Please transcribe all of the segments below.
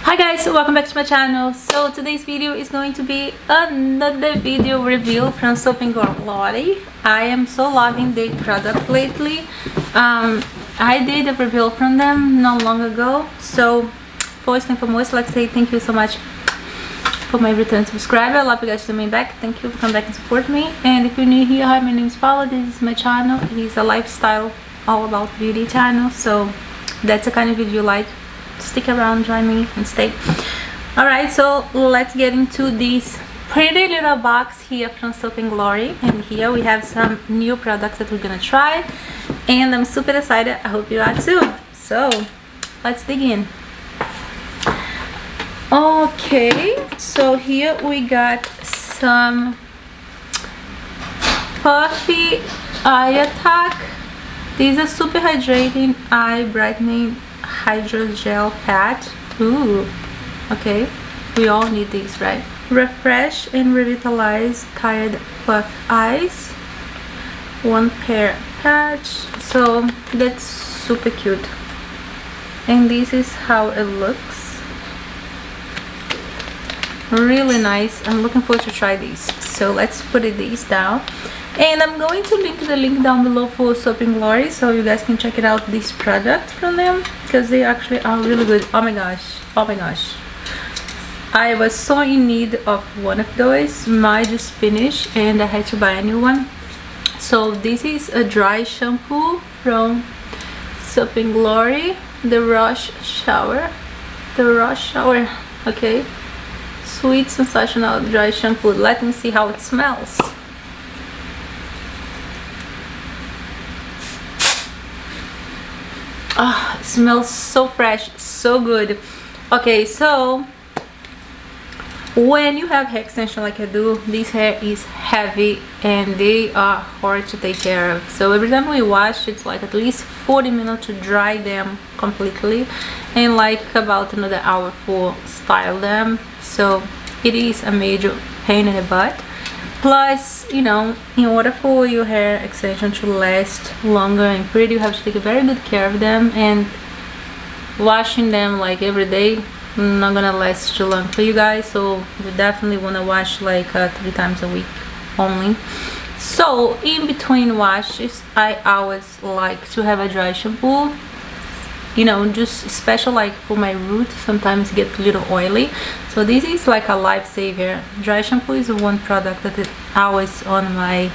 Hi guys, welcome back to my channel. So today's video is going to be another video review from Soap & Glory. I am so loving the product lately. I did a review from them not long ago. So first and foremost, let's say thank you so much for my return subscriber. I love you guys coming back. Thank you for coming back and support me. And if you're new here, hi, my name is Paula. This is my channel. It is a lifestyle, all about beauty channel. So that's the kind of video you like. Stick around, join me and stay. Alright, so let's get into this pretty little box here from Soap & Glory. And here we have some new products that we're gonna try, and I'm super excited. I hope you are too. So let's dig in. Okay, so here we got some PUFFY eye attack. These are super hydrating eye brightening hydrogel patch. Ooh, okay, we all need these, right? Refresh and revitalize tired puff eyes. One pair patch. So that's super cute, and this is how it looks. Really nice. I'm looking forward to try these. So let's put these down, and I'm going to link the link down below for Soap & Glory, so you guys can check it out, this product from them, because they actually are really good. Oh my gosh, oh my gosh, I was so in need of one of those. Mine just finished and I had to buy a new one. So this is a dry shampoo from Soap & Glory, the RUSHOWER. Okay, sweet sensational dry shampoo. Let me see how it smells. Ah, it smells so fresh, so good. Okay, so when you have hair extension like I do, this hair is heavy and they are hard to take care of. So every time we wash, it's like at least 40 minutes to dry them completely, and like about another hour for style them. So it is a major pain in the butt. Plus, you know, in order for your hair extension to last longer and pretty, you have to take very good care of them, and washing them like every day not gonna last too long for you guys. So you definitely want to wash like 3 times a week only. So in between washes, I always like to have a dry shampoo, you know, just special like for my roots. Sometimes get a little oily, so this is like a lifesaver. Dry shampoo is one product that is always on my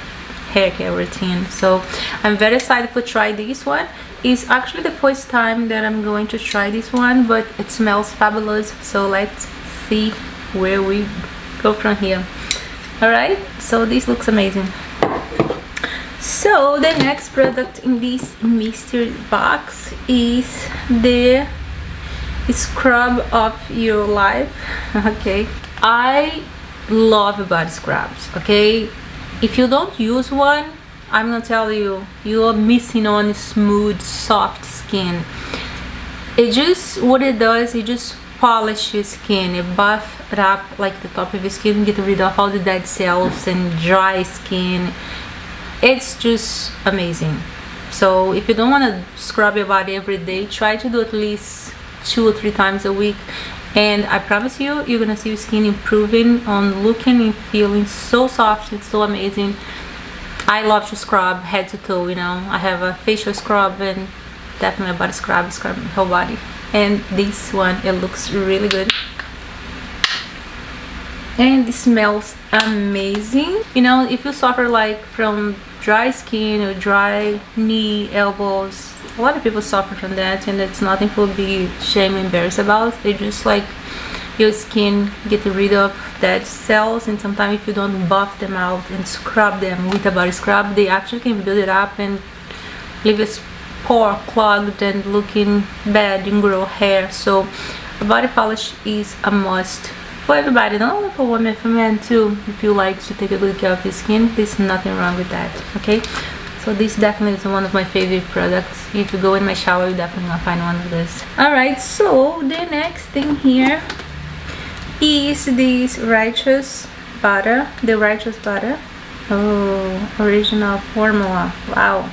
hair care routine. So I'm very excited to try this one. It's actually the first time that I'm going to try this one, but it smells fabulous. So let's see where we go from here. All right, so this looks amazing. So the next product in this mystery box is the scrub of your life. Okay, I love body scrubs. Okay, if you don't use one, I'm gonna tell you, you're missing on smooth, soft skin. It just, what it does, it just polish your skin. It buff it up like the top of your skin, get rid of all the dead cells and dry skin. It's just amazing. So if you don't want to scrub your body every day, try to do at least 2 or 3 times a week, and I promise you, you're gonna see your skin improving on looking and feeling so soft. It's so amazing. I love to scrub head to toe, you know. I have a facial scrub and definitely a body scrub, scrub my whole body. And this one, it looks really good. And it smells amazing. You know, if you suffer like from dry skin or dry knee, elbows, a lot of people suffer from that, and it's nothing to be shame and embarrassed about. They just like your skin get rid of dead cells, and sometimes if you don't buff them out and scrub them with a body scrub, they actually can build it up and leave a pore clogged and looking bad and grow hair. So a body polish is a must for everybody, not only for women, for men too. If you like to take a good care of your skin, there's nothing wrong with that. Okay, so this definitely is one of my favorite products. If you go in my shower, you definitely gonna find one of this. All right, so the next thing here is this righteous butter, the righteous butter. Oh, original formula. Wow,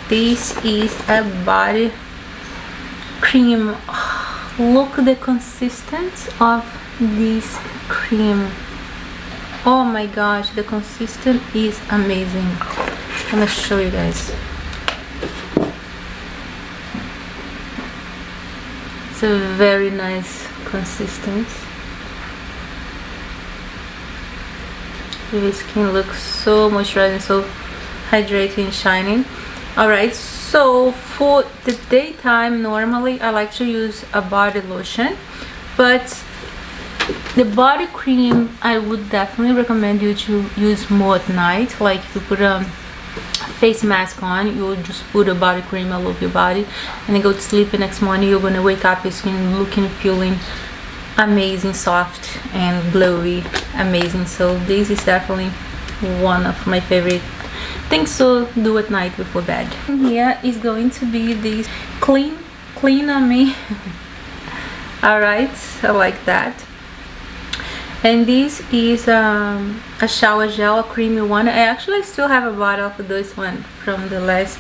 this is a body cream. Oh, look at the consistency of this cream. Oh my gosh, the consistency is amazing. I'm gonna show you guys. It's a very nice consistency. Your skin looks so moisturizing, so hydrating and shining. Alright, so for the daytime, normally I like to use a body lotion, but the body cream I would definitely recommend you to use more at night. Like you put a face mask on, you will just put a body cream all over your body and then go to sleep. The next morning you're gonna wake up, your skin looking, feeling amazing, soft and glowy, amazing. So this is definitely one of my favorite things to do at night before bed. And here is going to be this clean on me. Alright, I like that. And this is a shower gel, a creamy one. I actually still have a bottle of this one from the last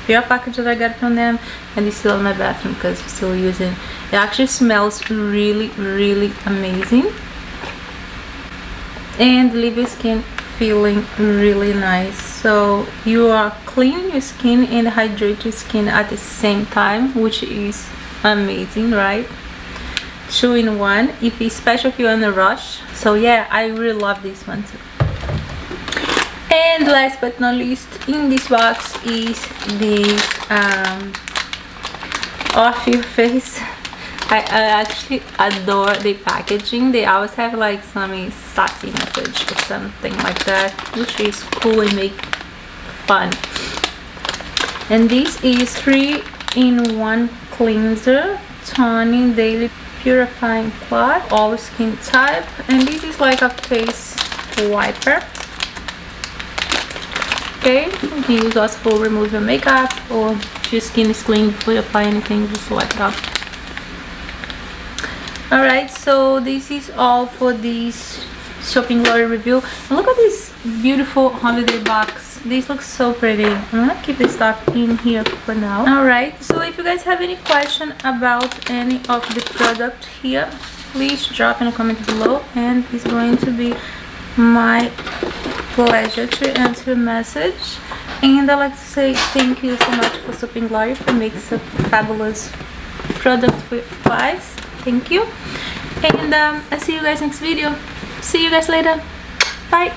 PR package that I got from them, and it's still in my bathroom because I'm still using it. It actually smells really amazing and leave your skin feeling really nice. So you are cleaning your skin and hydrate your skin at the same time, which is amazing, right? 2-in-1, especially if you're in a rush. So yeah, I really love this one too. And last but not least, in this box is this off your face. I actually adore the packaging. They always have like some sassy message or something like that, which is cool and make fun. And this is 3-in-1 cleanser, toning, daily purifying cloth, all skin type, and this is like a face wiper. Okay, you can use also for remove your makeup, or if your skin is clean before you apply anything, just wipe it off. Alright, so this is all for this shopping glory review. And look at this beautiful holiday box. This looks so pretty. I'm gonna keep this stuff in here for now. Alright, so if you guys have any question about any of the product here, please drop in a comment below, and it's going to be my pleasure to answer your message. And I'd like to say thank you so much for Shopping Glory for making such fabulous product for you guys. Thank you, and I'll see you guys next video. See you guys later. Bye.